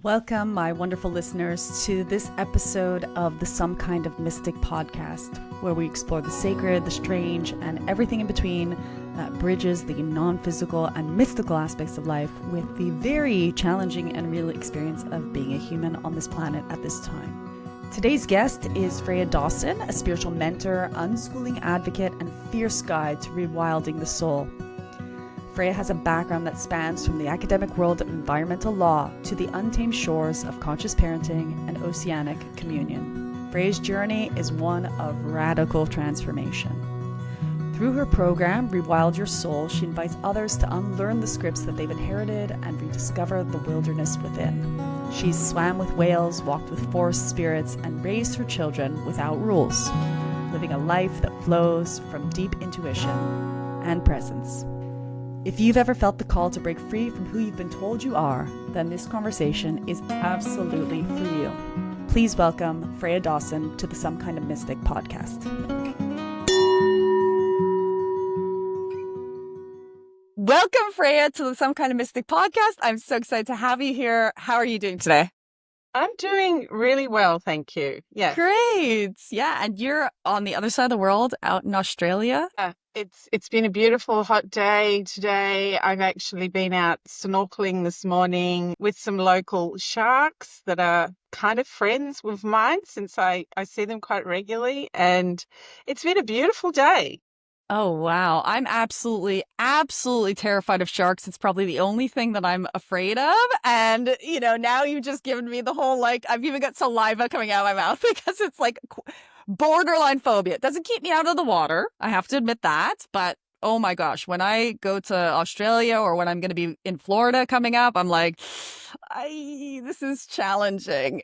Welcome, my wonderful listeners, to this episode of the Some Kind of Mystic podcast, where we explore the sacred, the strange, and everything in between that bridges the non-physical and mystical aspects of life with the very challenging and real experience of being a human on this planet at this time. Today's guest is Freya Dawson, a spiritual mentor, unschooling advocate, and fierce guide to rewilding the soul. Freya has a background that spans from the academic world of environmental law to the untamed shores of conscious parenting and oceanic communion. Freya's journey is one of radical transformation. Through her program, Rewild Your Soul, she invites others to unlearn the scripts that they've inherited and rediscover the wilderness within. She's swam with whales, walked with forest spirits, and raised her children without rules, living a life that flows from deep intuition and presence. If you've ever felt the call to break free from who you've been told you are, then this conversation is absolutely for you. Please welcome Freya Dawson to the Some Kind of Mystic podcast. Welcome, Freya, to the Some Kind of Mystic podcast. I'm so excited to have you here. How are you doing today? I'm doing really well, thank you. Yeah. Great. Yeah, and you're on the other side of the world, out in Australia. It's been a beautiful hot day today. I've actually been out snorkeling this morning with some local sharks that are kind of friends with mine since I see them quite regularly. And it's been a beautiful day. Oh, wow. I'm absolutely terrified of sharks. It's probably the only thing that I'm afraid of. And, now you've just given me the whole, I've even got saliva coming out of my mouth because it's like borderline phobia. It doesn't keep me out of the water. I have to admit that. But oh my gosh, when I go to Australia or when I'm going to be in Florida coming up, I'm like, this is challenging.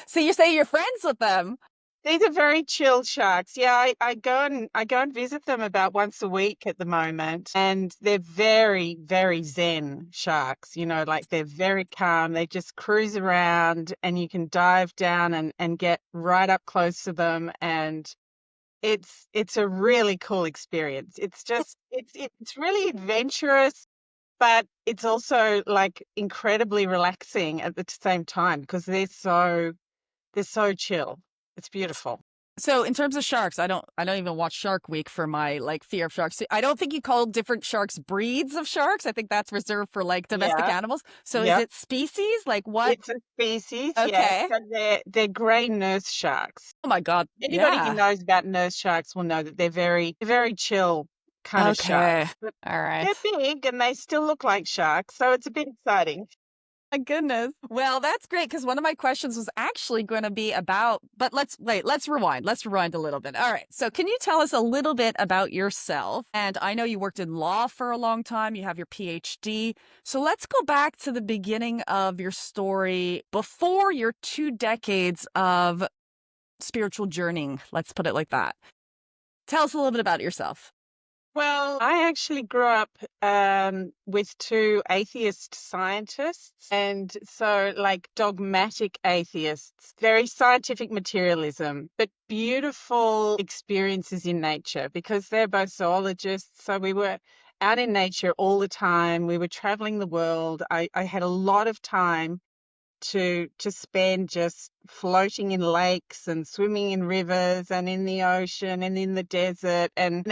So you say you're friends with them? These are very chill sharks. Yeah, I go and visit them about once a week at the moment, and they're very, very zen sharks. They're very calm. They just cruise around, and you can dive down and get right up close to them, and it's a really cool experience. It's really adventurous, but it's also incredibly relaxing at the same time because they're so chill. It's beautiful. So in terms of sharks, I don't even watch Shark Week for my fear of sharks. I don't think you call different sharks breeds of sharks. I think that's reserved for domestic animals. So is it species? What? It's a species, okay. yes. So they're grey nurse sharks. Oh my God. Anybody who knows about nurse sharks will know that they're very, very chill kind of sharks. But all right. they're big and they still look like sharks, so it's a bit exciting. My goodness. Well, that's great because one of my questions was actually going to be about, but let's rewind. Let's rewind a little bit. All right. So can you tell us a little bit about yourself? And I know you worked in law for a long time. You have your PhD. So let's go back to the beginning of your story before your 2 decades of spiritual journeying. Let's put it like that. Tell us a little bit about yourself. Well, I actually grew up with 2 atheist scientists, and so dogmatic atheists, very scientific materialism, but beautiful experiences in nature because they're both zoologists. So we were out in nature all the time. We were traveling the world. I had a lot of time to spend just floating in lakes and swimming in rivers and in the ocean and in the desert, and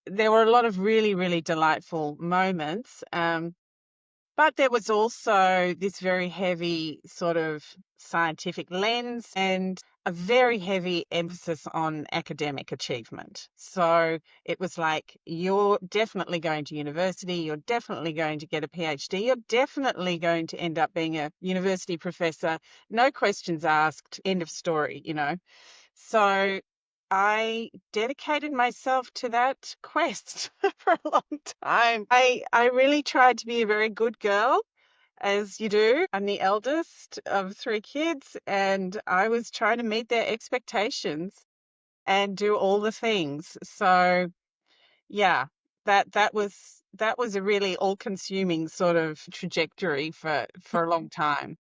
there were a lot of really, really delightful moments. But there was also this very heavy sort of scientific lens and a very heavy emphasis on academic achievement. So it was you're definitely going to university, you're definitely going to get a PhD, you're definitely going to end up being a university professor, no questions asked, end of story, So I dedicated myself to that quest for a long time. I really tried to be a very good girl, as you do. I'm the eldest of 3 kids, and I was trying to meet their expectations and do all the things. So, yeah, that was a really all-consuming sort of trajectory for a long time.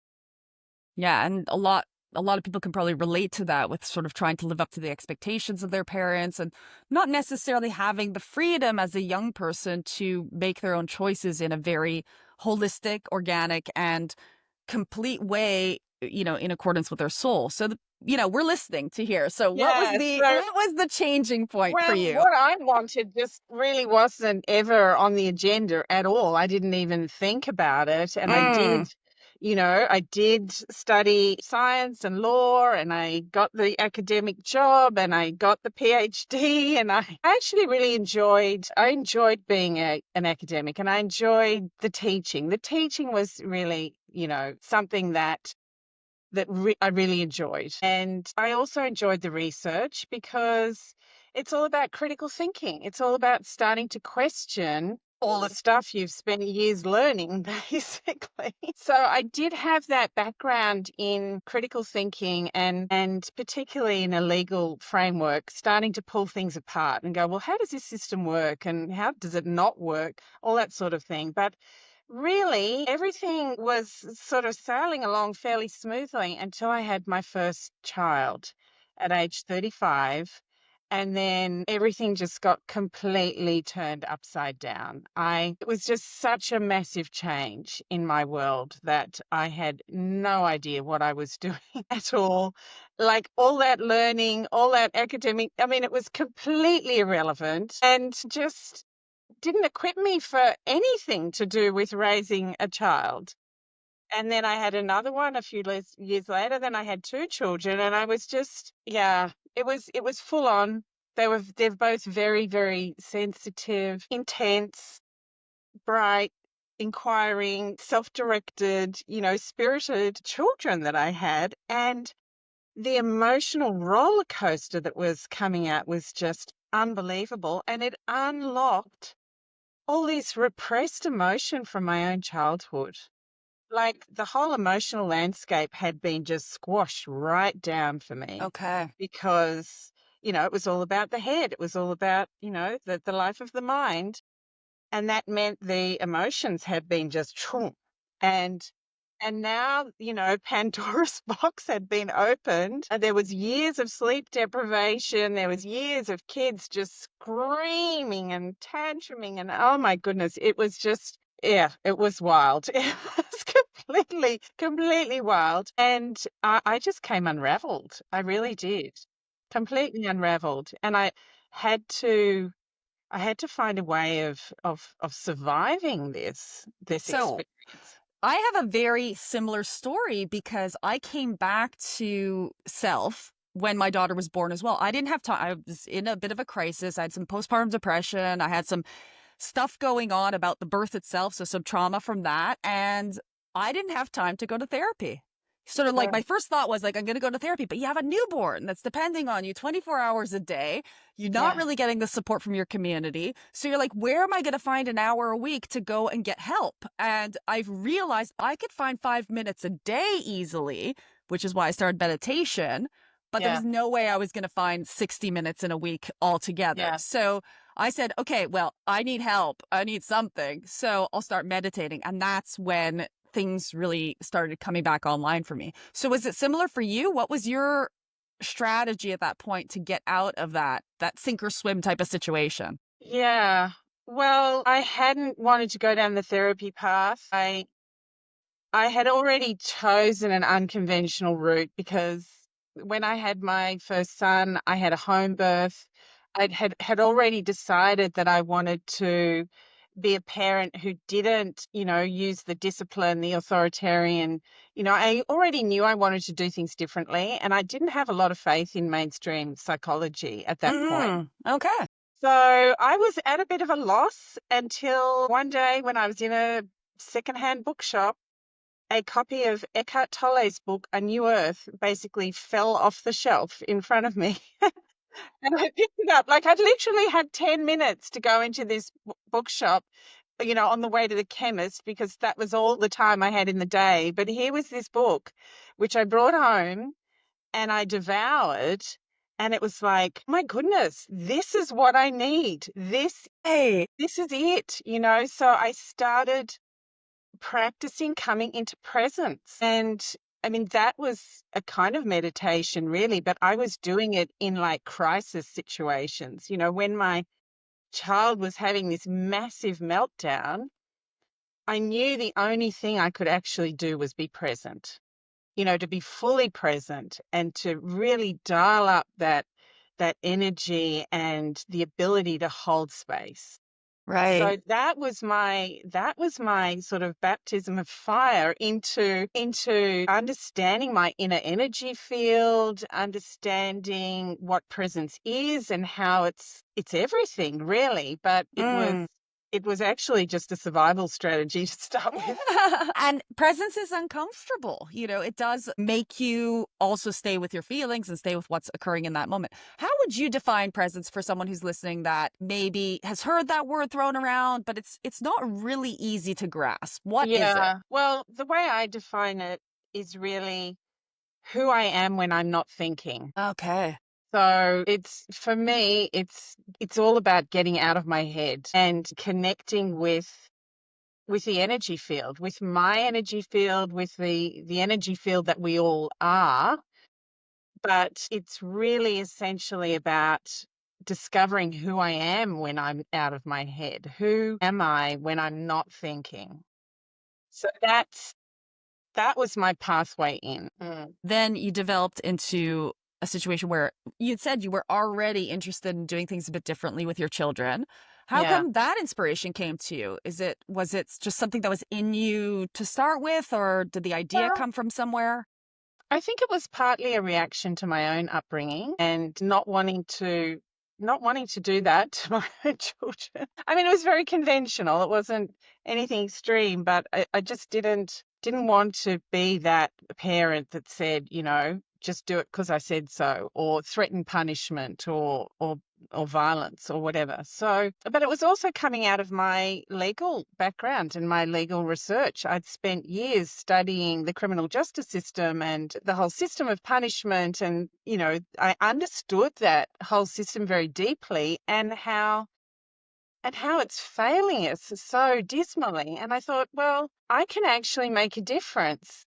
Yeah, and a lot of people can probably relate to that with sort of trying to live up to the expectations of their parents and not necessarily having the freedom as a young person to make their own choices in a very holistic, organic, and complete way, in accordance with their soul. So, we're listening to hear. So Yeah. what was the changing point for Well, you? what I wanted just really wasn't ever on the agenda at all. I didn't even think about it. And Mm. I did study science and law, and I got the academic job, and I got the PhD, and I actually really I enjoyed being an academic, and I enjoyed the teaching. The teaching was really, something that I really enjoyed. And I also enjoyed the research because it's all about critical thinking. It's all about starting to question all the stuff you've spent years learning, basically. So I did have that background in critical thinking and particularly in a legal framework, starting to pull things apart and go, well, how does this system work and how does it not work? All that sort of thing. But really, everything was sort of sailing along fairly smoothly until I had my first child at age 35. And then everything just got completely turned upside down. It was just such a massive change in my world that I had no idea what I was doing at all. Like all that learning, all that academic, I mean, it was completely irrelevant and just didn't equip me for anything to do with raising a child. And then I had another one a few years later. Then I had two children, and I was just, yeah, it was full on. They're both very, very sensitive, intense, bright, inquiring, self-directed, spirited children that I had. And the emotional roller coaster that was coming out was just unbelievable. And it unlocked all this repressed emotion from my own childhood. Like the whole emotional landscape had been just squashed right down for me Okay. because, it was all about the head. It was all about, the life of the mind. And that meant the emotions had been just chum. And and now, Pandora's box had been opened. And there was years of sleep deprivation. There was years of kids just screaming and tantruming. And oh my goodness, it was just, yeah, it was wild. It was completely, completely wild. And I just came unraveled. I really did. Completely unraveled. And had to I had to find a way of surviving this So experience. I have a very similar story because I came back to self when my daughter was born as well. I didn't have time. I was in a bit of a crisis. I had some postpartum depression. I had some stuff going on about the birth itself, so some trauma from that. And I didn't have time to go to therapy. Sort of like Sure. my first thought was like, I'm going to go to therapy, but you have a newborn that's depending on you 24 hours a day. You're not Yeah. really getting the support from your community. So you're like, where am I going to find an hour a week to go and get help? And I've realized I could find 5 minutes a day easily, which is why I started meditation. But there Yeah. was no way I was going to find 60 minutes in a week altogether. Yeah. So I said, okay, well, I need help. I need something. So I'll start meditating. And that's when things really started coming back online for me. So was it similar for you? What was your strategy at that point to get out of that sink or swim type of situation? Yeah. Well, I hadn't wanted to go down the therapy path. I had already chosen an unconventional route because when I had my first son, I had a home birth. I had already decided that I wanted to be a parent who didn't, use the discipline, the authoritarian. I already knew I wanted to do things differently, and I didn't have a lot of faith in mainstream psychology at that point. Okay. So I was at a bit of a loss until one day when I was in a secondhand bookshop, a copy of Eckhart Tolle's book, A New Earth, basically fell off the shelf in front of me. And I picked it up. Like I'd literally had 10 minutes to go into this bookshop, on the way to the chemist because that was all the time I had in the day. But here was this book, which I brought home and I devoured. And it was like, my goodness, this is what I need. Hey. This is it. So I started practicing coming into presence. And I mean, that was a kind of meditation, really, but I was doing it in like crisis situations. When my child was having this massive meltdown, I knew the only thing I could actually do was be present, to be fully present and to really dial up that energy and the ability to hold space. Right. So that was my sort of baptism of fire into understanding my inner energy field, understanding what presence is and how it's everything really. But it was actually just a survival strategy to start with. And presence is uncomfortable. It does make you also stay with your feelings and stay with what's occurring in that moment. How would you define presence for someone who's listening that maybe has heard that word thrown around, but it's not really easy to grasp? What is it? Yeah. Well, the way I define it is really who I am when I'm not thinking. Okay. So it's for me, it's all about getting out of my head and connecting with the energy field, with my energy field, with the energy field that we all are. But it's really essentially about discovering who I am when I'm out of my head. Who am I when I'm not thinking? So that was my pathway in. Then you developed into a situation where you'd said you were already interested in doing things a bit differently with your children. How Yeah. come that inspiration came to you? Was it just something that was in you to start with, or did the idea Well, come from somewhere? I think it was partly a reaction to my own upbringing and not wanting to do that to my own children. I mean, it was very conventional. It wasn't anything extreme, but I just didn't want to be that parent that said, just do it because I said so, or threaten punishment or violence or whatever. So, but it was also coming out of my legal background and my legal research. I'd spent years studying the criminal justice system and the whole system of punishment. And, I understood that whole system very deeply and how it's failing us so dismally. And I thought, well, I can actually make a difference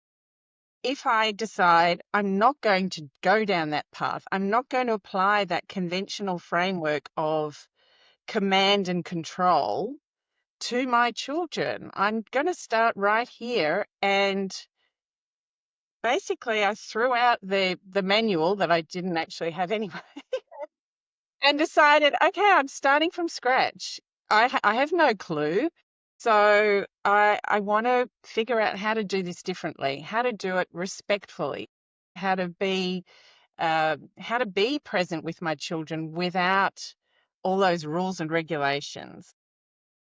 if I decide I'm not going to go down that path. I'm not going to apply that conventional framework of command and control to my children. I'm going to start right here. And basically, I threw out the manual that I didn't actually have anyway and decided, okay, I'm starting from scratch. I have no clue. So I want to figure out how to do this differently, how to do it respectfully, how to be present with my children without all those rules and regulations.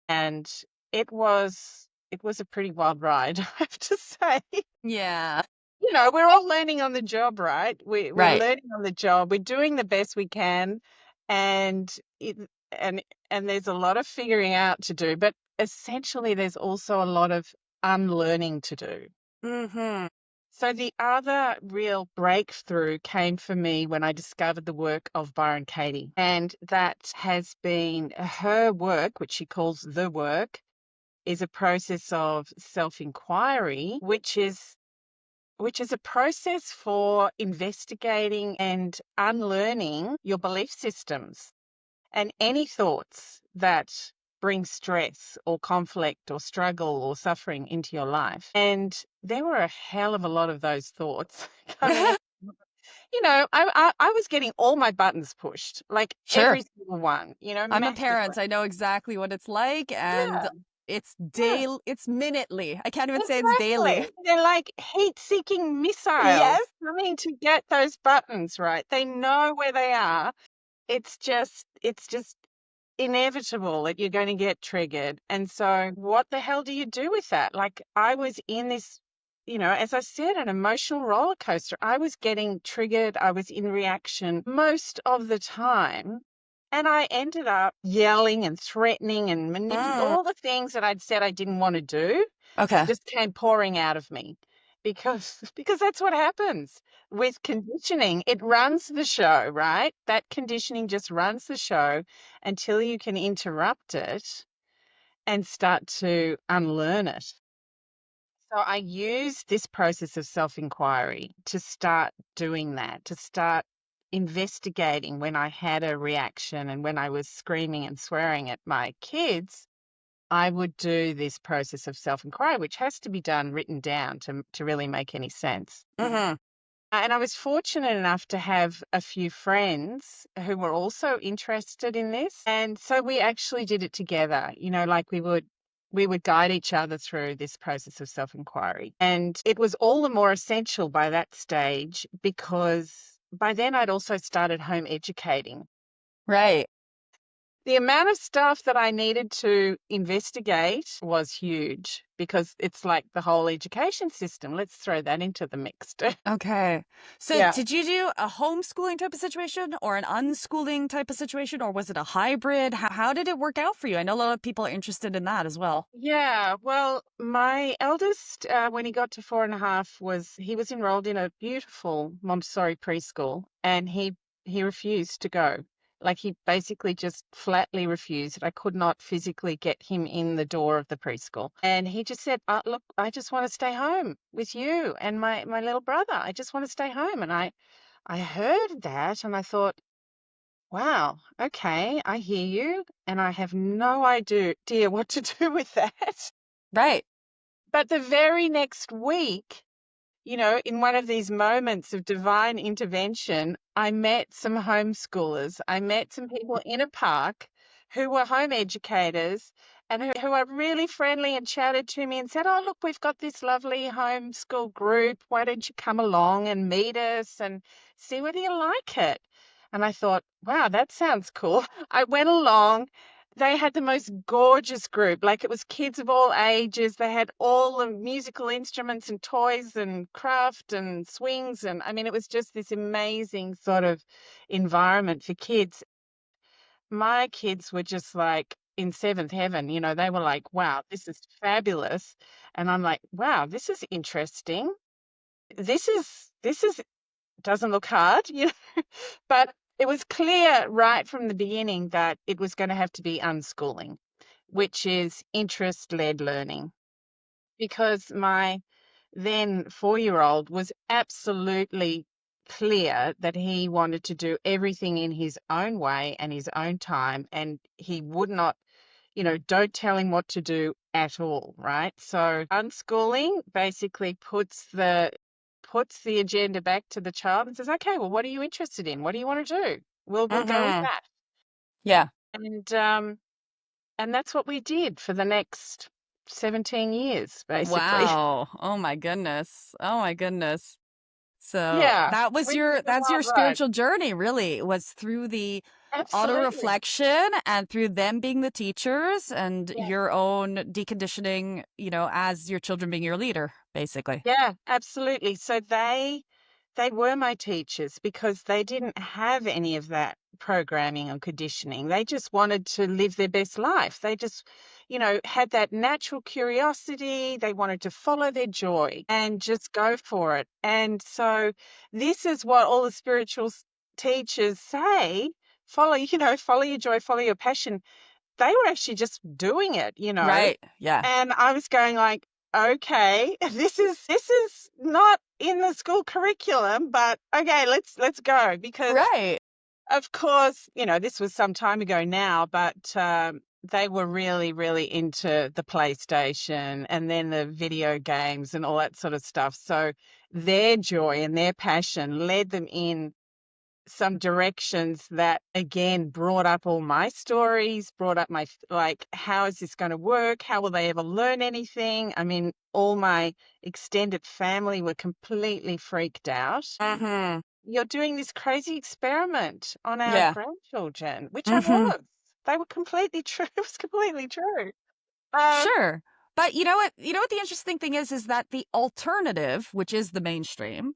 And it was a pretty wild ride, I have to say. Yeah. We're all learning on the job, right? We're Right. learning on the job. We're doing the best we can, and it, and there's a lot of figuring out to do, but essentially there's also a lot of unlearning to do. Mm-hmm. So the other real breakthrough came for me when I discovered the work of Byron Katie, and that has been her work, which she calls the work, is a process of self-inquiry, which is a process for investigating and unlearning your belief systems and any thoughts that bring stress or conflict or struggle or suffering into your life. And there were a hell of a lot of those thoughts coming up. I was getting all my buttons pushed, like Sure. every single one, I'm a massively. parent. I know exactly what it's like, and Yeah, yeah. it's minutely. I can't even say it's daily. Exactly. They're like heat-seeking missiles Yes. coming to get those buttons right. They know where they are. It's just inevitable that you're going to get triggered. And so what the hell do you do with that? Like I was in this, as I said, an emotional roller coaster. I was getting triggered. I was in reaction most of the time. And I ended up yelling and threatening and manipulating Mm. all the things that I'd said I didn't want to do Okay. just came pouring out of me because that's what happens with conditioning. It runs the show, right? That conditioning just runs the show until you can interrupt it and start to unlearn it. So I use this process of self-inquiry to start doing that, to start investigating when I had a reaction and when I was screaming and swearing at my kids. I would do this process of self-inquiry, which has to be done written down to really make any sense. Mm-hmm. And I was fortunate enough to have a few friends who were also interested in this. And so we actually did it together, like we would guide each other through this process of self-inquiry. And it was all the more essential by that stage because by then I'd also started home educating. Right. The amount of stuff that I needed to investigate was huge because it's like the whole education system. Let's throw that into the mix too. Okay. So Yeah. did you do a homeschooling type of situation or an unschooling type of situation, or was it a hybrid? How did it work out for you? I know a lot of people are interested in that as well. Yeah, well, my eldest, when he got to 4.5, he was enrolled in a beautiful Montessori preschool, and he refused to go. Like he basically just flatly refused. I could not physically get him in the door of the preschool, and he just said, "Look, I just want to stay home with you and my little brother. I just want to stay home." And I heard that, and I thought, wow, okay, I hear you, and I have no idea what to do with that. Right. But the very next week, in one of these moments of divine intervention, I met some homeschoolers. I met some people in a park who were home educators and who are really friendly and chatted to me and said, "Oh, look, we've got this lovely homeschool group. Why don't you come along and meet us and see whether you like it?" And I thought, wow, that sounds cool. I went along. They had the most gorgeous group. Like it was kids of all ages. They had all the musical instruments and toys and craft and swings. And I mean, it was just this amazing sort of environment for kids. My kids were just like in seventh heaven. They were like, wow, this is fabulous. And I'm like, wow, this is interesting. This is doesn't look hard, but it was clear right from the beginning that it was going to have to be unschooling, which is interest-led learning, because my then 4-year-old was absolutely clear that he wanted to do everything in his own way and his own time, and he would not, don't tell him what to do at all, right? So unschooling basically puts the agenda back to the child and says, okay, well, what are you interested in? What do you want to do? We'll go with Mm-hmm. that. Yeah. And that's what we did for the next 17 years, basically. Wow. Oh my goodness. Oh my goodness. So Yeah, we did the that's your wild ride. spiritual journey, really. It was through the Absolutely. auto-reflection and through them being the teachers and Yeah. your own deconditioning, as your children being your leader, basically. Yeah, absolutely. So they were my teachers because they didn't have any of that programming and conditioning. They just wanted to live their best life. They just, had that natural curiosity. They wanted to follow their joy and just go for it. And so this is what all the spiritual teachers say, follow your joy, follow your passion. They were actually just doing it. Right. Yeah. And I was going like, okay, this is not in the school curriculum, but okay, let's go, because Right. of course, this was some time ago now, but they were really, really into the PlayStation and then the video games and all that sort of stuff. So their joy and their passion led them in some directions that again brought up all my stories, brought up my, like, how is this going to work? How will they ever learn anything? I mean, all my extended family were completely freaked out. Mm-hmm. You're doing this crazy experiment on our Yeah. grandchildren, which I Mm-hmm. was. They were completely true. It was completely true. Um, Sure. But you know what? You know what the interesting thing is that the alternative, which is the mainstream,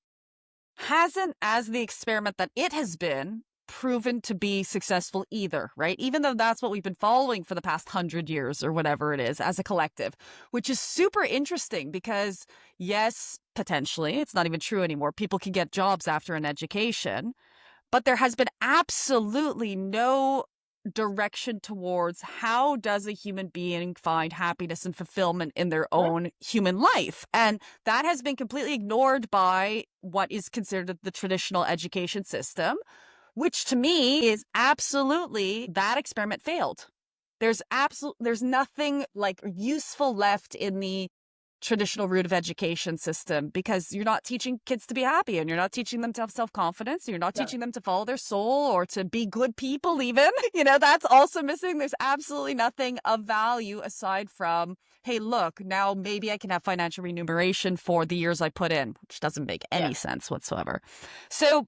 hasn't, as the experiment that it has been, proven to be successful either, right? Even though that's what we've been following for the past 100 years or whatever it is as a collective, which is super interesting because, yes, potentially, it's not even true anymore. People can get jobs after an education, but there has been absolutely no direction towards how does a human being find happiness and fulfillment in their own human life. And that has been completely ignored by what is considered the traditional education system, which to me is absolutely that experiment failed. there's nothing like useful left in the traditional route of education system, because you're not teaching kids to be happy, and you're not teaching them to have self-confidence, and you're not teaching them to follow their soul or to be good people even. That's also missing. There's absolutely nothing of value aside from, hey, look, now maybe I can have financial remuneration for the years I put in, which doesn't make any sense whatsoever. So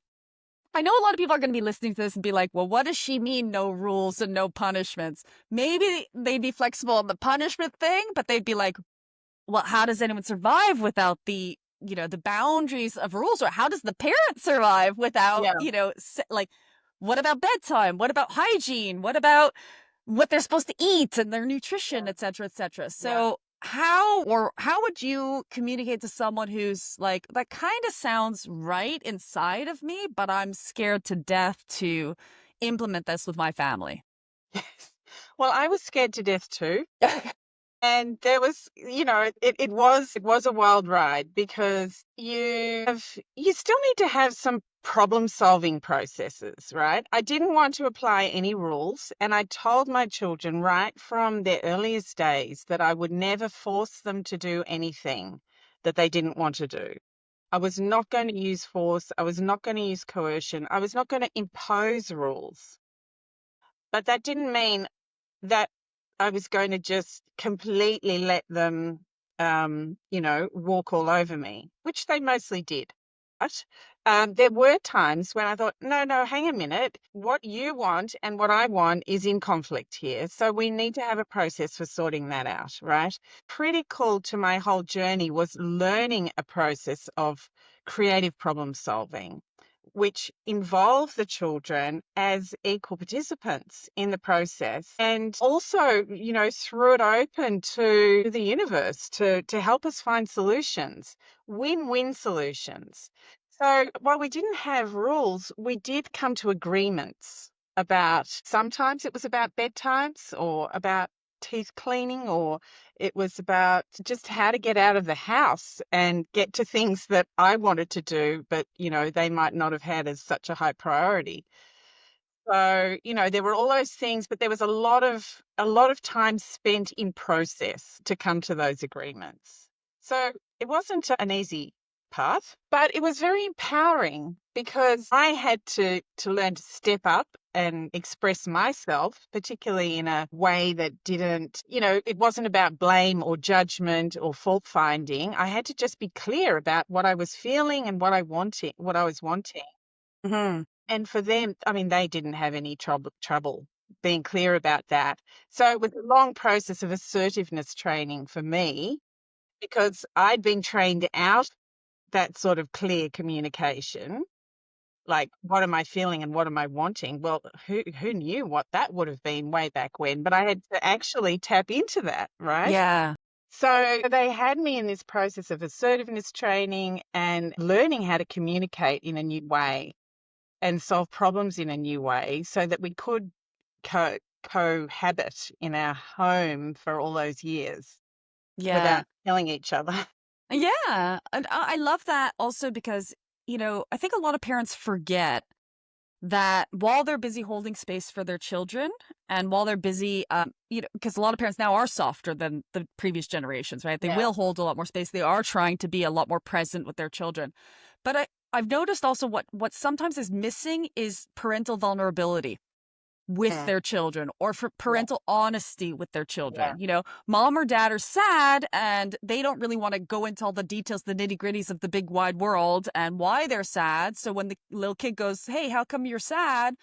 I know a lot of people are going to be listening to this and be like, well, what does she mean, no rules and no punishments? Maybe they'd be flexible on the punishment thing, but they'd be like, well, how does anyone survive without the boundaries of rules? Or how does the parent survive without, like, what about bedtime? What about hygiene? What about what they're supposed to eat and their nutrition, et cetera, et cetera? So how would you communicate to someone who's like, that kind of sounds right inside of me, but I'm scared to death to implement this with my family? Yes. Well, I was scared to death too. And there was, it was a wild ride, because you still need to have some problem solving processes, right? I didn't want to apply any rules, and I told my children right from their earliest days that I would never force them to do anything that they didn't want to do. I was not going to use force. I was not going to use coercion. I was not going to impose rules. But that didn't mean that I was going to just completely let them, walk all over me, which they mostly did. But there were times when I thought, no, hang a minute. What you want and what I want is in conflict here. So we need to have a process for sorting that out, right? Critical to my whole journey was learning a process of creative problem solving, which involve the children as equal participants in the process, and also, threw it open to the universe to help us find solutions, win-win solutions. So while we didn't have rules, we did come to agreements about, sometimes it was about bedtimes or about teeth cleaning, or it was about just how to get out of the house and get to things that I wanted to do, but, they might not have had as such a high priority. So, there were all those things, but there was a lot of time spent in process to come to those agreements. So it wasn't an easy path, but it was very empowering, because I had to learn to step up and express myself, particularly in a way that didn't, it wasn't about blame or judgment or fault finding. I had to just be clear about what I was feeling and what I was wanting. Mm-hmm. And for them, I mean, they didn't have any trouble being clear about that. So it was a long process of assertiveness training for me, because I'd been trained out that sort of clear communication, like, what am I feeling and what am I wanting? Well, who knew what that would have been way back when? But I had to actually tap into that, right? Yeah. So they had me in this process of assertiveness training and learning how to communicate in a new way and solve problems in a new way, so that we could cohabit in our home for all those years Yeah. without killing each other. Yeah. And I love that also because, I think a lot of parents forget that while they're busy holding space for their children, and while they're busy, because a lot of parents now are softer than the previous generations, right? They Yeah. will hold a lot more space. They are trying to be a lot more present with their children. But I've noticed also what sometimes is missing is parental vulnerability with Mm. their children, or for Yeah. parental honesty with their Yeah. children. Mom or dad are sad and they don't really want to go into all the details, the nitty gritties of the big wide world and why they're sad. So when the little kid goes, hey, how come you're sad?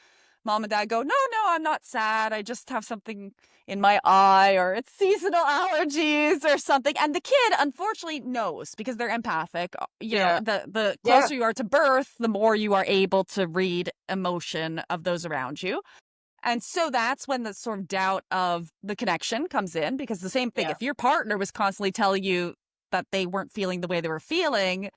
Mom and dad go, no, I'm not sad. I just have something in my eye, or it's seasonal allergies or something. And the kid, unfortunately, knows because they're empathic. Yeah. The Yeah. closer you are to birth, the more you are able to read emotion of those around you. And so that's when the sort of doubt of the connection comes in, because the same thing, Yeah. if your partner was constantly telling you that they weren't feeling the way they were feeling,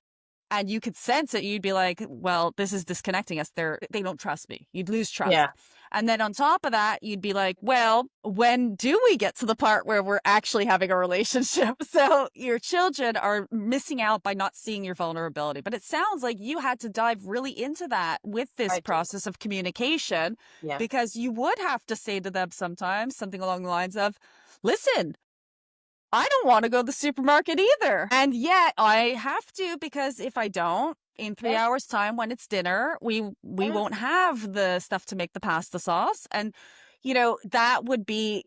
and you could sense it, you'd be like, well, this is disconnecting us. They don't trust me. You'd lose Yeah. trust. And then on top of that, you'd be like, well, when do we get to the part where we're actually having a relationship? So your children are missing out by not seeing your vulnerability. But it sounds like you had to dive really into that with this I did. process of communication, Yeah. because you would have to say to them sometimes something along the lines of, listen, I don't want to go to the supermarket either. And yet I have to, because if I don't, in 3 hours time when it's dinner, we Yeah. won't have the stuff to make the pasta sauce. And that would be,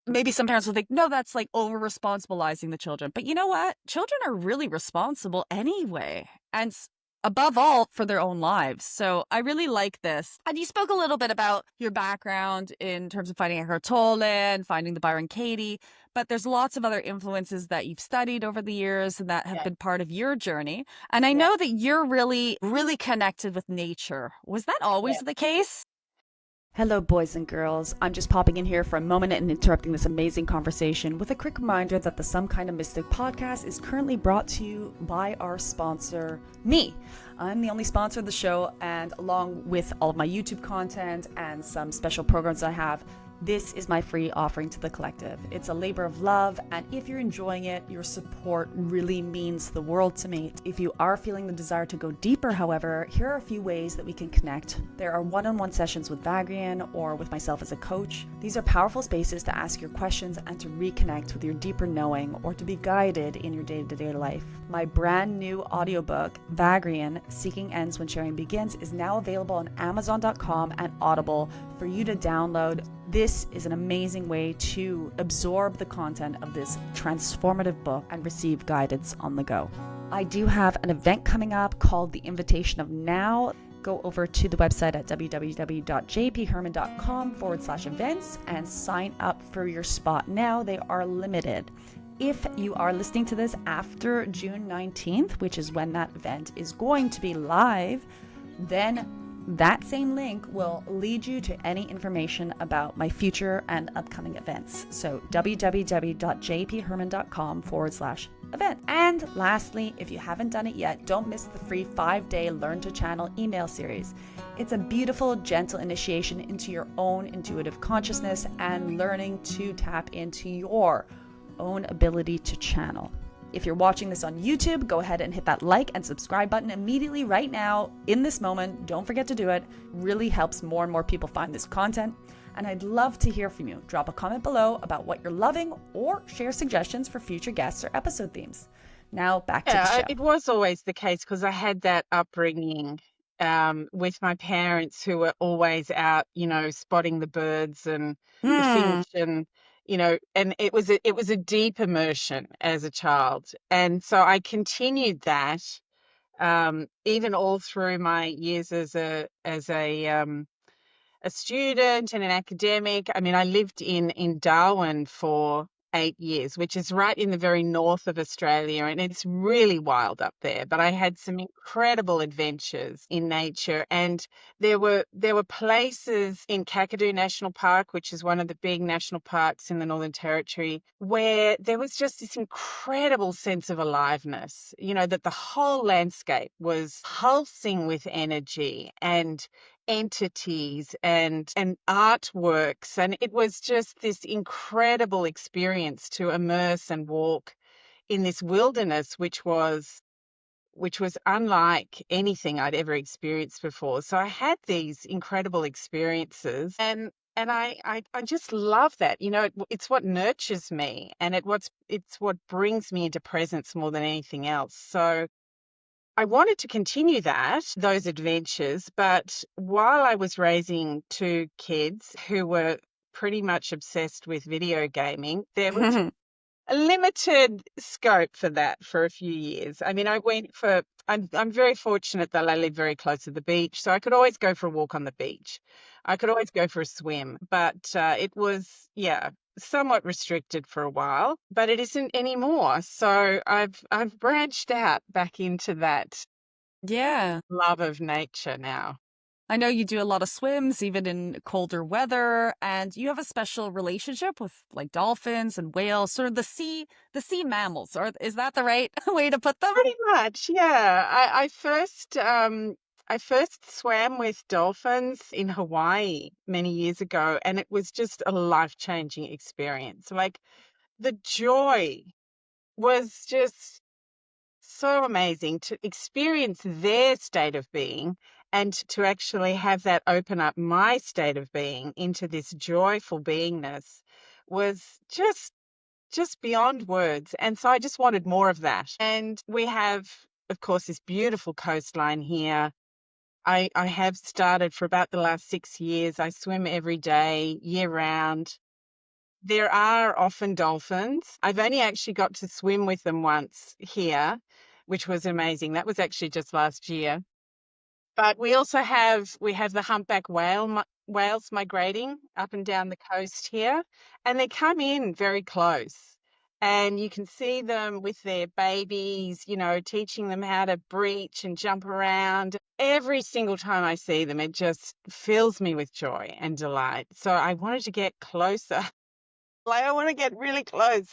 maybe some parents will think, no, that's like over responsibilizing the children. But you know what? Children are really responsible anyway. And above all, for their own lives. So I really like this. And you spoke a little bit about your background in terms of finding Eckhart Tolle and finding the Byron Katie, but there's lots of other influences that you've studied over the years and that have Yeah. been part of your journey. And I Yeah. know that you're really, really connected with nature. Was that always Yeah. the case? Hello, boys and girls. I'm just popping in here for a moment and interrupting this amazing conversation with a quick reminder that the Some Kind of Mystic podcast is currently brought to you by our sponsor, me. I'm the only sponsor of the show, and along with all of my YouTube content and some special programs I have, this is my free offering to the collective. It's a labor of love, and if you're enjoying it, your support really means the world to me. If you are feeling the desire to go deeper, however, here are a few ways that we can connect. There are one-on-one sessions with Vagrein or with myself as a coach. These are powerful spaces to ask your questions and to reconnect with your deeper knowing or to be guided in your day-to-day life. My brand new audiobook, Vagrein, Seeking Ends When Sharing Begins, is now available on Amazon.com and Audible for you to download. This is an amazing way to absorb the content of this transformative book and receive guidance on the go. I do have an event coming up called The Invitation of Now. Go over to the website at www.jpherman.com/events and sign up for your spot now. They are limited. If you are listening to this after June 19th, which is when that event is going to be live, then that same link will lead you to any information about my future and upcoming events. So www.jpherman.com/event. And lastly, if you haven't done it yet, don't miss the free 5-day Learn to Channel email series. It's a beautiful, gentle initiation into your own intuitive consciousness and learning to tap into your own ability to channel. If you're watching this on YouTube, go ahead and hit that like and subscribe button immediately right now in this moment. Don't forget to do it. Really helps more and more people find this content. And I'd love to hear from you. Drop a comment below about what you're loving or share suggestions for future guests or episode themes. Now back to the show. It was always the case because I had that upbringing with my parents who were always out, spotting the birds and the fish and it was a deep immersion as a child. And so I continued that even all through my years as a student and an academic. I mean, I lived in Darwin for 8 years, which is right in the very north of Australia, and it's really wild up there. But I had some incredible adventures in nature, and there were places in Kakadu National Park, which is one of the big national parks in the Northern Territory, where there was just this incredible sense of aliveness, that the whole landscape was pulsing with energy and entities and artworks, and it was just this incredible experience to immerse and walk in this wilderness which was unlike anything I'd ever experienced before. So I had these incredible experiences, and I just love that. It's what nurtures me, and it's what brings me into presence more than anything else. So I wanted to continue those adventures, but while I was raising two kids who were pretty much obsessed with video gaming, there was a limited scope for that for a few years. I mean, I'm very fortunate that I live very close to the beach, so I could always go for a walk on the beach. I could always go for a swim, but it was, somewhat restricted for a while, but it isn't anymore. So I've branched out back into that Yeah. love of nature now. I know you do a lot of swims, even in colder weather, and you have a special relationship with like dolphins and whales, sort of the sea mammals. Or is that the right way to put them? Pretty much, yeah. I first swam with dolphins in Hawaii many years ago, and it was just a life-changing experience. Like the joy was just so amazing to experience their state of being and to actually have that open up my state of being into this joyful beingness was just beyond words. And so I just wanted more of that. And we have, of course, this beautiful coastline here. I have started for about the last 6 years. I swim every day, year round. There are often dolphins. I've only actually got to swim with them once here, which was amazing. That was actually just last year. But we have the humpback whales migrating up and down the coast here, and they come in very close. And you can see them with their babies, teaching them how to breach and jump around. Every single time I see them, it just fills me with joy and delight. So I wanted to get closer. Like I want to get really close.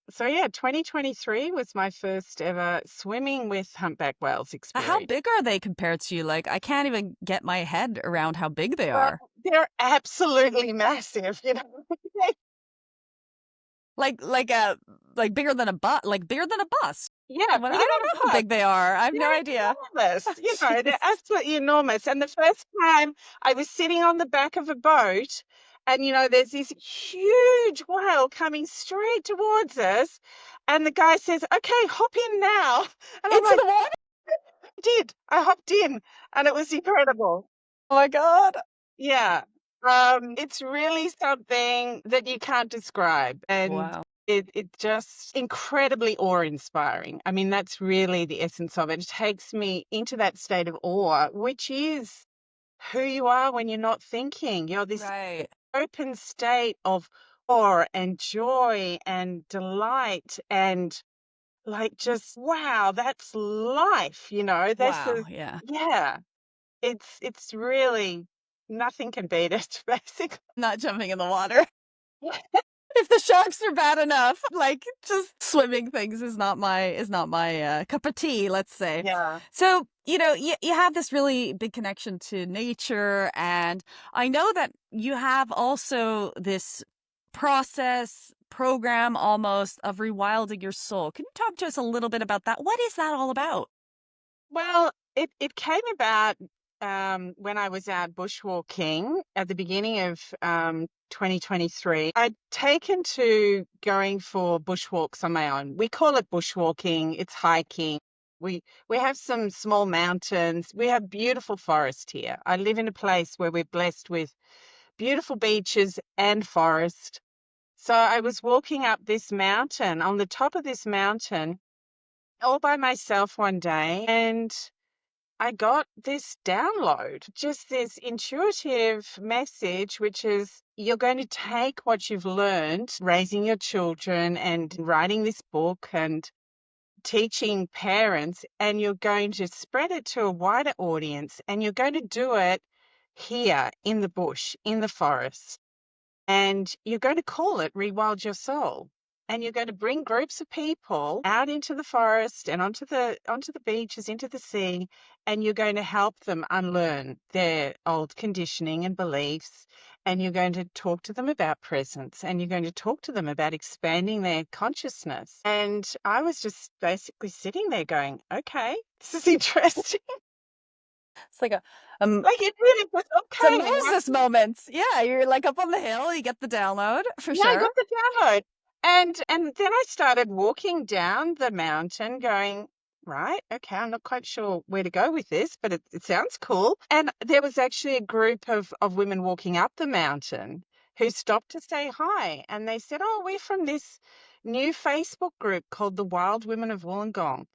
So yeah, 2023 was my first ever swimming with humpback whales How experience. big are they compared to you? Like, I can't even get my head around how big they Well, are. they're absolutely massive. Like bigger than a bus, like bigger than a bus. Yeah, What I bigger don't than know how a bus. big they are. I have no idea. They're enormous. They're Jeez. absolutely enormous. And the first time I was sitting on the back of a boat, and there's this huge whale coming straight towards us, and the guy says, "Okay, hop in now." And I'm Into like, the water? I did. I hopped in, and it was incredible. Oh my God. Yeah. It's really something that you can't describe. And Wow. it's just incredibly awe-inspiring. I mean, that's really the essence of it. It takes me into that state of awe, which is who you are when you're not thinking. You're this Right. open state of awe and joy and delight and like just, wow, that's life, This Wow. is, Yeah. yeah. It's really nothing can beat it, basically. Not jumping in the water. If the sharks are bad enough, like just swimming things is not my cup of tea, let's say. Yeah. So, you have this really big connection to nature, and I know that you have also this program almost of rewilding your soul. Can you talk to us a little bit about that? What is that all about? Well, it came about when I was out bushwalking at the beginning of 2023. I'd taken to going for bushwalks on my own. We call it bushwalking. It's hiking. We have some small mountains. We have beautiful forest here. I live in a place where we're blessed with beautiful beaches and forest. So I was walking up this mountain, on the top of this mountain, all by myself one day, and I got this download, just this intuitive message, which is you're going to take what you've learned raising your children and writing this book and teaching parents, and you're going to spread it to a wider audience, and you're going to do it here in the bush, in the forest. And you're going to call it Rewild Your Soul. And you're going to bring groups of people out into the forest and onto the beaches, into the sea, and you're going to help them unlearn their old conditioning and beliefs. And you're going to talk to them about presence, and you're going to talk to them about expanding their consciousness. And I was just basically sitting there going, okay, this is interesting. It's like um Like it really was it's a okay. Moses moment. Yeah, you're like up on the hill, you get the download for Yeah, I sure. got the download. And then I started walking down the mountain going, right, okay, I'm not quite sure where to go with this, but it sounds cool. And there was actually a group of women walking up the mountain who stopped to say hi. And they said, oh, we're from this new Facebook group called the Wild Women of Wollongong.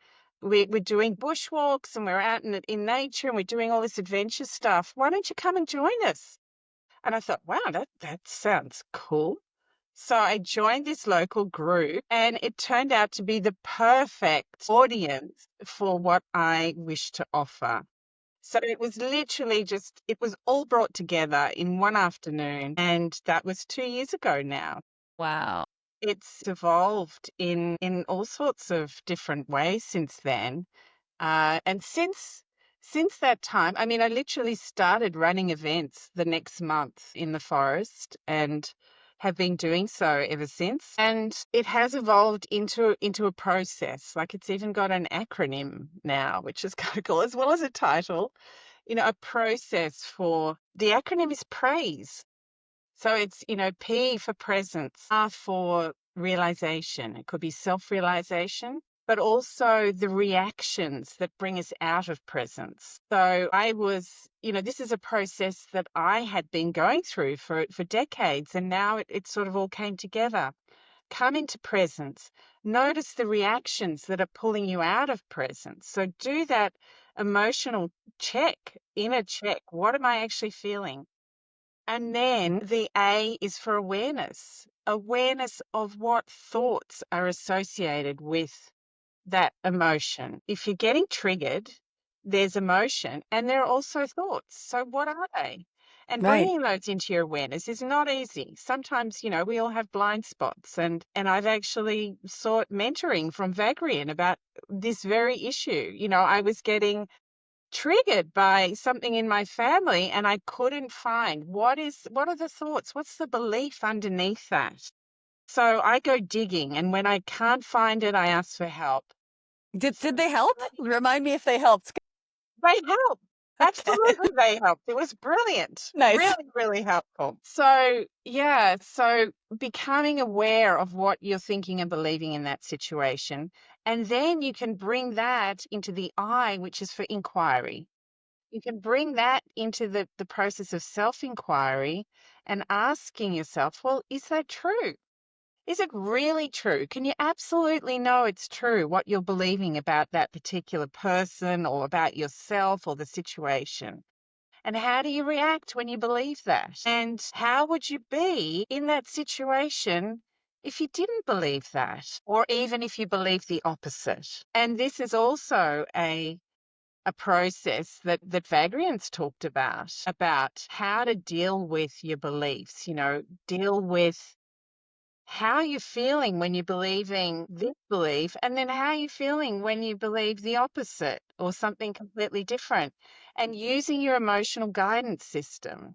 We're doing bushwalks and we're out in nature and we're doing all this adventure stuff. Why don't you come and join us? And I thought, wow, that sounds cool. So I joined this local group, and it turned out to be the perfect audience for what I wish to offer. So it was literally just, it was all brought together in one afternoon. And that was 2 years ago now. Wow. It's evolved in all sorts of different ways since then. And since that time, I mean, I literally started running events the next month in the forest and have been doing so ever since. And it has evolved into a process. Like it's even got an acronym now, which is kind of cool, as well as a title. A process for the acronym is praise. So it's, P for presence, R for realization. It could be self-realization, but also the reactions that bring us out of presence. So this is a process that I had been going through for decades, and now it sort of all came together. Come into presence. Notice the reactions that are pulling you out of presence. So do that emotional check, inner check. What am I actually feeling? And then the A is for awareness, awareness of what thoughts are associated with that emotion. If you're getting triggered, there's emotion and there are also thoughts. So what are they? And Right. bringing those into your awareness is not easy. Sometimes, we all have blind spots, and I've actually sought mentoring from Vagrein about this very issue. I was getting triggered by something in my family and I couldn't find what are the thoughts, what's the belief underneath that. So I go digging, and when I can't find it, I ask for help. Did they help? Remind me if they helped. They help. Okay. Absolutely, they helped. It was brilliant. Nice. Really, really helpful. So, yeah, so becoming aware of what you're thinking and believing in that situation. And then you can bring that into the I, which is for inquiry. You can bring that into the process of self-inquiry and asking yourself, well, is that true? Is it really true? Can you absolutely know it's true what you're believing about that particular person or about yourself or the situation? And how do you react when you believe that? And how would you be in that situation if you didn't believe that? Or even if you believe the opposite? And this is also a process that Vagrian's talked about how to deal with your beliefs, deal with how you're feeling when you're believing this belief, and then how you're feeling when you believe the opposite or something completely different, and using your emotional guidance system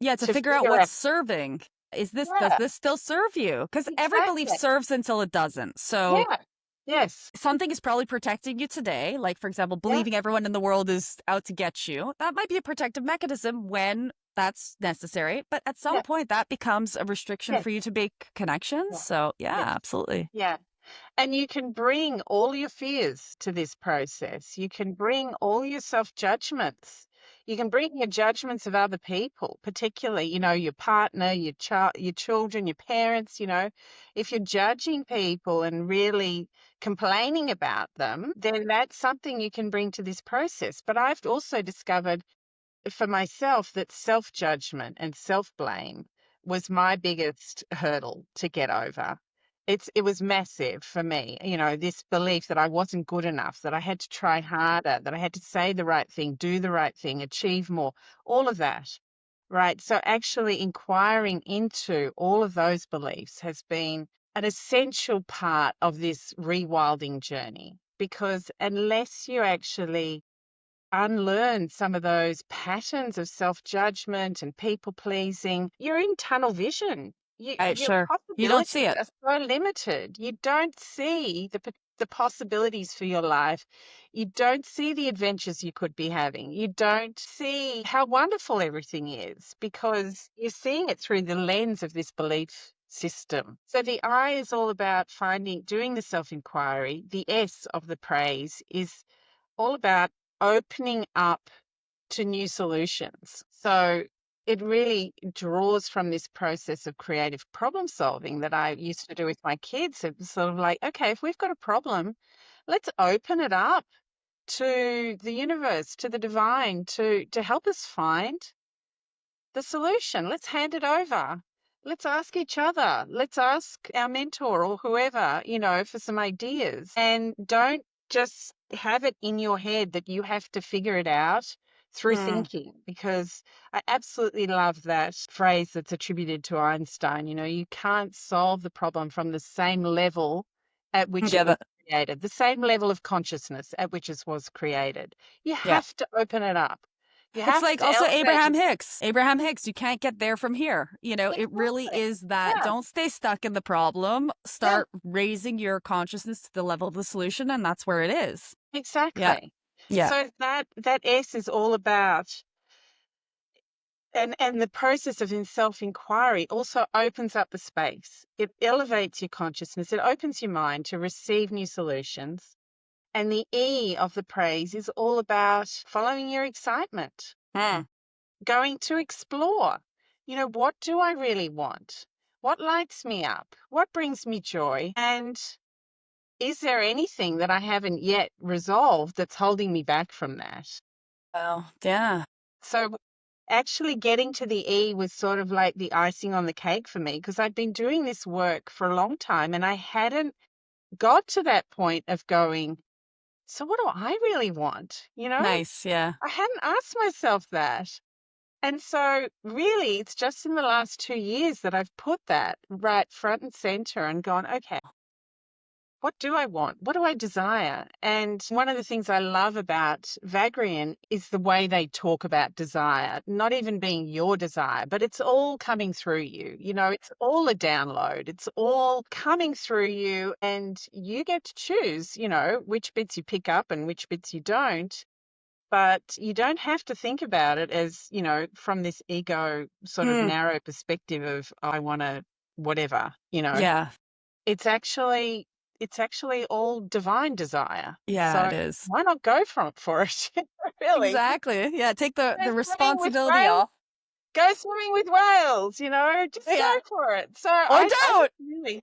Yeah, to to figure out figure out, what's serving. Does yeah, this still serve you? Because every belief exactly. serves until it doesn't. So Yeah, yes, something is probably protecting you today. Like, for example, yeah, believing everyone in the world is out to get you. That might be a protective mechanism when that's necessary. But at some yeah, point, that becomes a restriction yes, for you to make connections. yeah, So, yeah, yes, absolutely. yeah. And you can bring all your fears to this process. You can bring all your self-judgments. You can bring your judgments of other people, particularly, your partner, your child, your children, your parents, If you're judging people and really complaining about them, then that's something you can bring to this process. But I've also discovered for myself that self-judgment and self-blame was my biggest hurdle to get over. It was massive for me, this belief that I wasn't good enough, that I had to try harder, that I had to say the right thing, do the right thing, achieve more, all of that. Right. So actually inquiring into all of those beliefs has been an essential part of this rewilding journey, because unless you actually unlearn some of those patterns of self-judgment and people-pleasing, you're in tunnel vision. Your Sure. You don't see possibilities it. are so limited. You don't see the possibilities for your life. You don't see the adventures you could be having. You don't see how wonderful everything is because you're seeing it through the lens of this belief system. So the I is all about doing the self-inquiry. The S of the praise is all about opening up to new solutions. So it really draws from this process of creative problem solving that I used to do with my kids. It was sort of like, okay, if we've got a problem, let's open it up to the universe, to the divine, to help us find the solution. Let's hand it over. Let's ask each other. Let's ask our mentor or whoever, for some ideas. And don't just have it in your head that you have to figure it out through thinking, because I absolutely love that phrase that's attributed to Einstein. You can't solve the problem from the same level at which it Yeah, was created, the same level of consciousness at which it was created. You yeah. have to open it up. You It's have like to also elevate Abraham Hicks. Abraham Hicks, you can't get there from here. It really Exactly. is that Yeah, don't stay stuck in the problem. yeah, Start raising your consciousness to the level of the solution, and that's where it is. Yeah. exactly. Yeah. So that S is all about, and the process of in self-inquiry also opens up the space. It elevates your consciousness. It opens your mind to receive new solutions. And the E of the praise is all about following your excitement, Mm. going to explore. What do I really want? What lights me up? What brings me joy? And is there anything that I haven't yet resolved that's holding me back from that? Well, yeah. So actually getting to the E was sort of like the icing on the cake for me, because I'd been doing this work for a long time and I hadn't got to that point of going, so what do I really want? Nice. Yeah. I hadn't asked myself that. And so really it's just in the last 2 years that I've put that right front and center and gone, okay, what do I want? What do I desire? And one of the things I love about Vagrein is the way they talk about desire, not even being your desire, but it's all coming through you. It's all a download. It's all coming through you, and you get to choose, which bits you pick up and which bits you don't. But you don't have to think about it as, from this ego sort of Mm. narrow perspective of, I want to whatever. Yeah. It's actually all divine desire. Yeah, So it is. why not go for it? Really. Exactly. Yeah. Take Go the swimming with responsibility whales. off. Go swimming with whales, just Yeah. go for it. So Or I don't. just really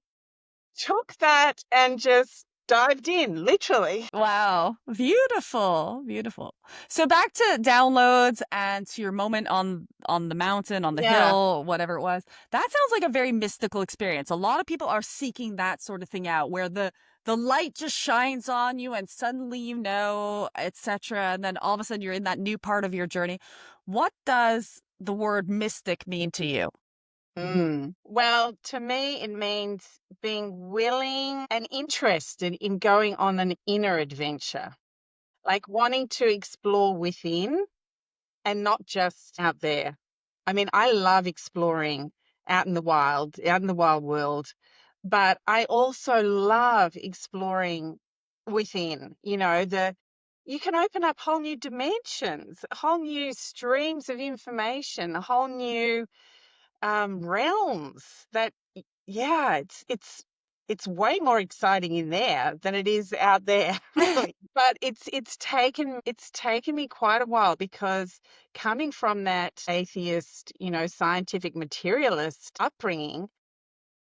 took that and just dived in, literally. Wow. Beautiful. Beautiful. So back to downloads and to your moment on the mountain, on the Yeah. hill, whatever it was. That sounds like a very mystical experience. A lot of people are seeking that sort of thing out where the light just shines on you and suddenly etc. And then all of a sudden you're in that new part of your journey. What does the word mystic mean to you? Well, to me, it means being willing and interested in going on an inner adventure, like wanting to explore within and not just out there. I mean, I love exploring out in the wild world, but I also love exploring within. You can open up whole new dimensions, whole new streams of information, whole new realms that, yeah, it's way more exciting in there than it is out there, really. But it's taken me quite a while, because coming from that atheist, scientific materialist upbringing,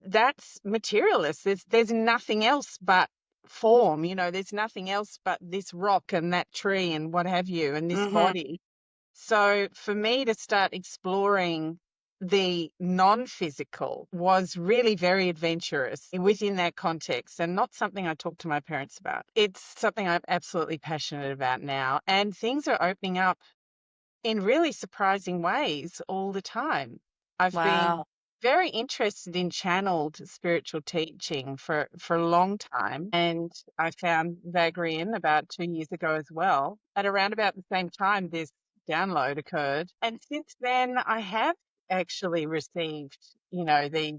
that's materialist. There's nothing else but form, there's nothing else but this rock and that tree and what have you, and this Mm-hmm. body. So for me to start exploring the non-physical was really very adventurous within that context, and not something I talked to my parents about. It's something I'm absolutely passionate about now, and things are opening up in really surprising ways all the time. I've been Wow. very interested in channeled spiritual teaching for a long time, and I found Vagrein about 2 years ago as well. At around about the same time, this download occurred, and since then, I have actually received, these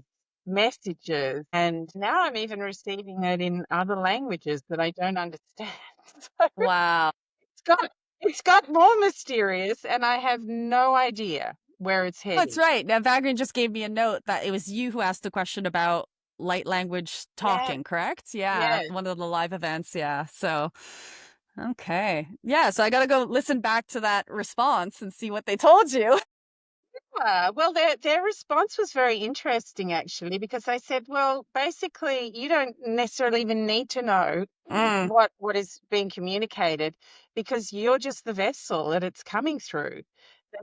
messages, and now I'm even receiving it in other languages that I don't understand. So Wow. it's got it's got more mysterious, and I have no idea where it's That's heading. right. Now, Vagrin just gave me a note that it was you who asked the question about light language Yes, talking, correct? Yeah, yes. one of the live events. Yeah. So, okay. Yeah. So I got to go listen back to that response and see what they told you. Well, their response was very interesting, actually, because I said, well, basically, you don't necessarily even need to know Mm, what is being communicated, because you're just the vessel that it's coming through.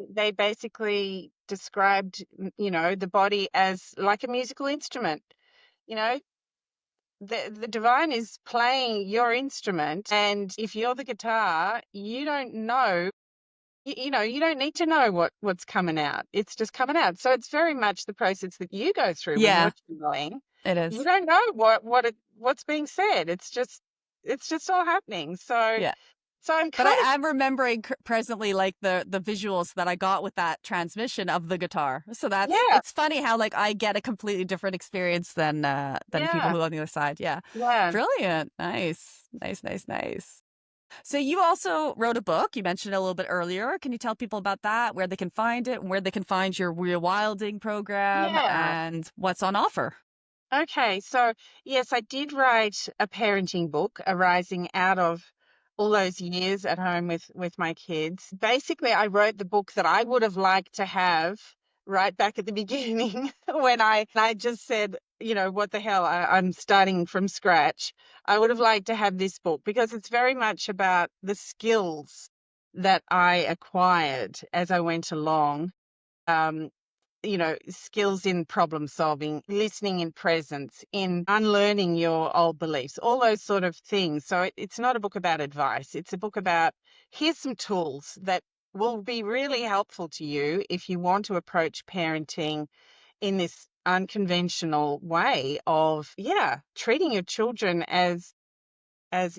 They basically described, the body as like a musical instrument. You know, the divine is playing your instrument, and if you're the guitar, you don't know you don't need to know what's coming out. It's just coming out. So it's very much the process that you go through when Yeah, you're channeling. it You is. don't know what's being said. It's just all happening. So Yeah. I'm But kind of I'm remembering presently like the visuals that I got with that transmission of the guitar. So yeah, it's funny how like I get a completely different experience than people yeah, who are on the other side. Yeah. yeah. Brilliant. Nice. Nice, nice, nice. So you also wrote a book. You mentioned it a little bit earlier. Can you tell people about that, where they can find it, and where they can find your Rewilding program Yeah. and what's on offer? Okay, so yes, I did write a parenting book arising out of all those years at home with my kids. Basically, I wrote the book that I would have liked to have right back at the beginning when I just said, what the hell, I'm starting from scratch. I would have liked to have this book because it's very much about the skills that I acquired as I went along. Um, skills in problem solving, listening in presence, in unlearning your old beliefs, all those sort of things. So it's not a book about advice. It's a book about here's some tools that will be really helpful to you if you want to approach parenting in this unconventional way of, treating your children as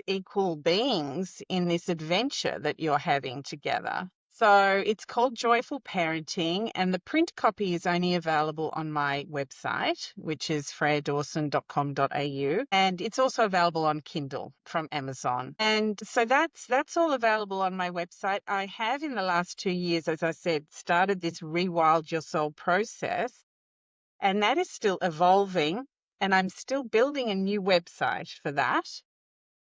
equal beings in this adventure that you're having together. So it's called Joyful Parenting, and the print copy is only available on my website, which is freyadawson.com.au, and it's also available on Kindle from Amazon. And so that's all available on my website. I have in the last 2 years, as I said, started this Rewild Your Soul process, and that is still evolving, and I'm still building a new website for that.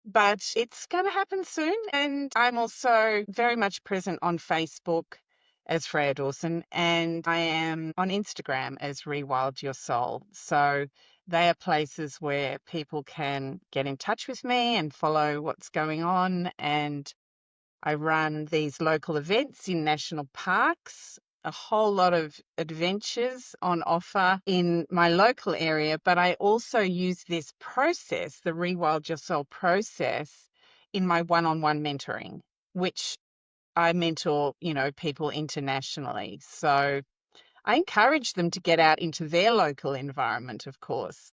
But it's going to happen soon. And I'm also very much present on Facebook as Freya Dawson, and I am on Instagram as Rewild Your Soul. So they are places where people can get in touch with me and follow what's going on. And I run these local events in national parks, a whole lot of adventures on offer in my local area, but I also use this process, the Rewild Your Soul process, in my one-on-one mentoring, which I mentor, people internationally. So I encourage them to get out into their local environment, of course,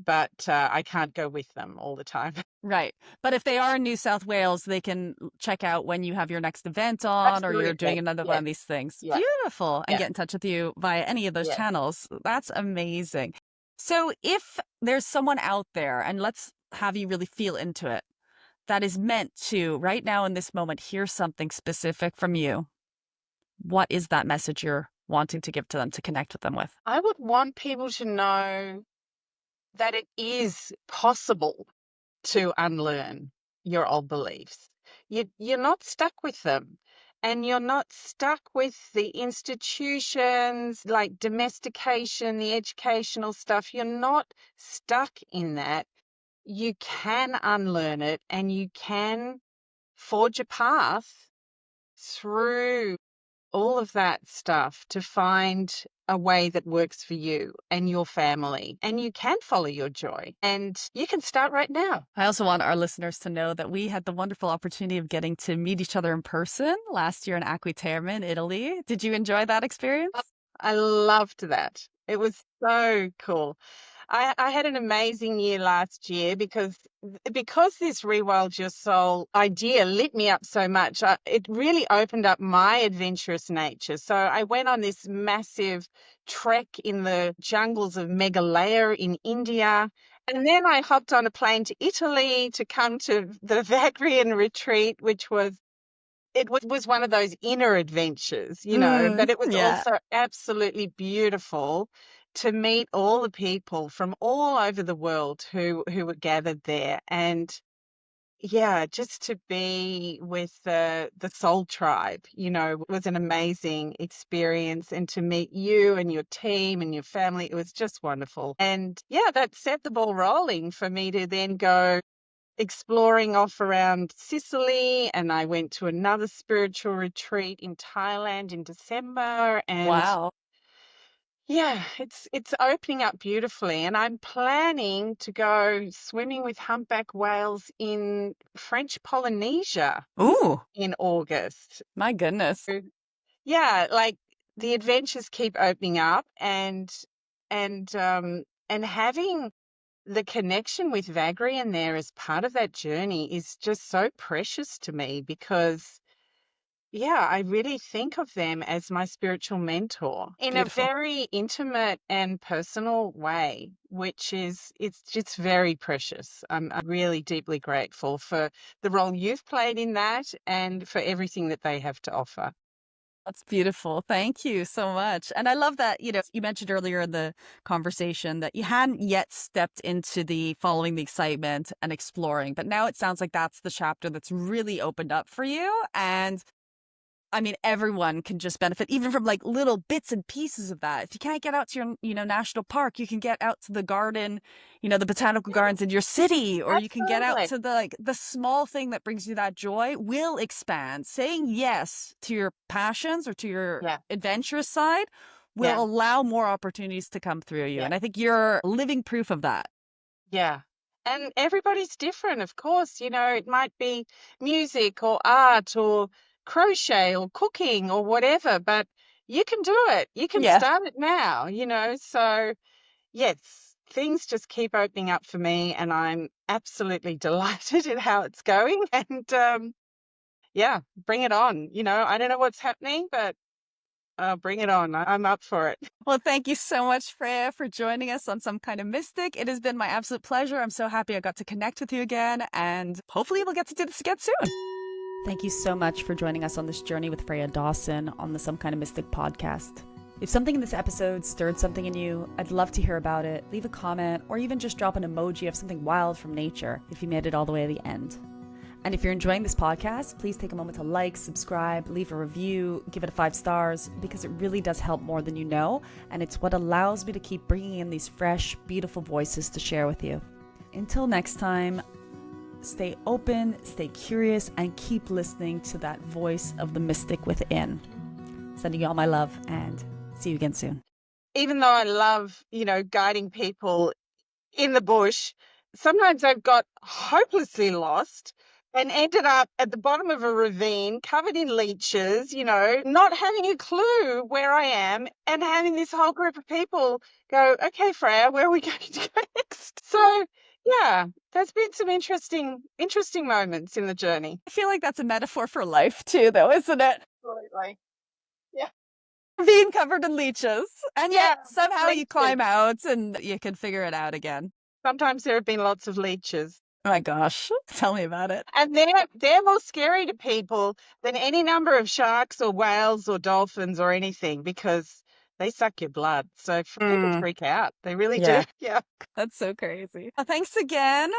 but I can't go with them all the time. Right. But if they are in New South Wales, they can check out when you have your next event on or you're doing Absolutely. another one Yes. of these things. Yeah. Beautiful. And Yeah. get in touch with you via any of those Yeah. channels. That's amazing. So if there's someone out there, and let's have you really feel into it, that is meant to, right now in this moment, hear something specific from you, what is that message you're wanting to give to them to connect with them with? I would want people to know that it is possible to unlearn your old beliefs. You're not stuck with them. And you're not stuck with the institutions like domestication, the educational stuff. You're not stuck in that. You can unlearn it and you can forge a path through all of that stuff to find a way that works for you and your family. And you can follow your joy and you can start right now. I also want our listeners to know that we had the wonderful opportunity of getting to meet each other in person last year in Terme in Italy. Did you enjoy that experience? I loved that. It was so cool. I had an amazing year last year because this Rewild Your Soul idea lit me up so much. It really opened up my adventurous nature. So I went on this massive trek in the jungles of Meghalaya in India. And then I hopped on a plane to Italy to come to the Vagrein retreat, which was one of those inner adventures, but it was Yeah. also absolutely beautiful to meet all the people from all over the world who were gathered there. And yeah, just to be with the soul tribe, was an amazing experience. And to meet you and your team and your family, it was just wonderful. And yeah, that set the ball rolling for me to then go exploring off around Sicily, and I went to another spiritual retreat in Thailand in December. And Wow. Yeah, it's opening up beautifully, and I'm planning to go swimming with humpback whales in French Polynesia Ooh, in August. my goodness. Yeah, like the adventures keep opening up, and having the connection with Vagrein there as part of that journey is just so precious to me because yeah, I really think of them as my spiritual mentor in a Beautiful. very intimate and personal way, which is it's just very precious. I'm really deeply grateful for the role you've played in that and for everything that they have to offer. That's beautiful. Thank you so much. And I love that, you mentioned earlier in the conversation that you hadn't yet stepped into the following the excitement and exploring, but now it sounds like that's the chapter that's really opened up for you. And I mean, everyone can just benefit even from like little bits and pieces of that. If you can't get out to your, national park, you can get out to the garden, the botanical gardens in your city, or you can get out Absolutely. to the small thing that brings you that joy will expand. Saying yes to your passions or to your Yeah, adventurous side will yeah, allow more opportunities to come through you. yeah. And I think you're living proof of that. Yeah. And everybody's different, of course. It might be music or art or crochet or cooking or whatever, but you can do it. You can Yeah. start it now. So, yes, things just keep opening up for me, and I'm absolutely delighted at how it's going. And yeah, bring it on. I don't know what's happening, but bring it on. I'm up for it. Well, thank you so much, Freya, for joining us on Some Kind of Mystic. It has been my absolute pleasure. I'm so happy I got to connect with you again, and hopefully we'll get to do this again soon. Thank you so much for joining us on this journey with Freya Dawson on the Some Kind of Mystic podcast. If something in this episode stirred something in you, I'd love to hear about it. Leave a comment or even just drop an emoji of something wild from nature if you made it all the way to the end. And if you're enjoying this podcast, please take a moment to like, subscribe, leave a review, give it 5 stars, because it really does help more than you know, and it's what allows me to keep bringing in these fresh, beautiful voices to share with you. Until next time, stay open, stay curious, and keep listening to that voice of the mystic within. Sending you all my love, and see you again soon. Even though I love, guiding people in the bush, sometimes I've got hopelessly lost and ended up at the bottom of a ravine covered in leeches, not having a clue where I am, and having this whole group of people go, okay, Freya, where are we going to go next? So yeah, there's been some interesting moments in the journey. I feel like that's a metaphor for life too, though, isn't it? Absolutely. Yeah. Being covered in leeches. And yet Yeah. somehow you Leeches. climb out and you can figure it out again. Sometimes there have been lots of leeches. Oh my gosh. Tell me about it. And they're more scary to people than any number of sharks or whales or dolphins or anything because they suck your blood. So people freak out. They really do. Yeah. Yeah. That's so crazy. Well, thanks again.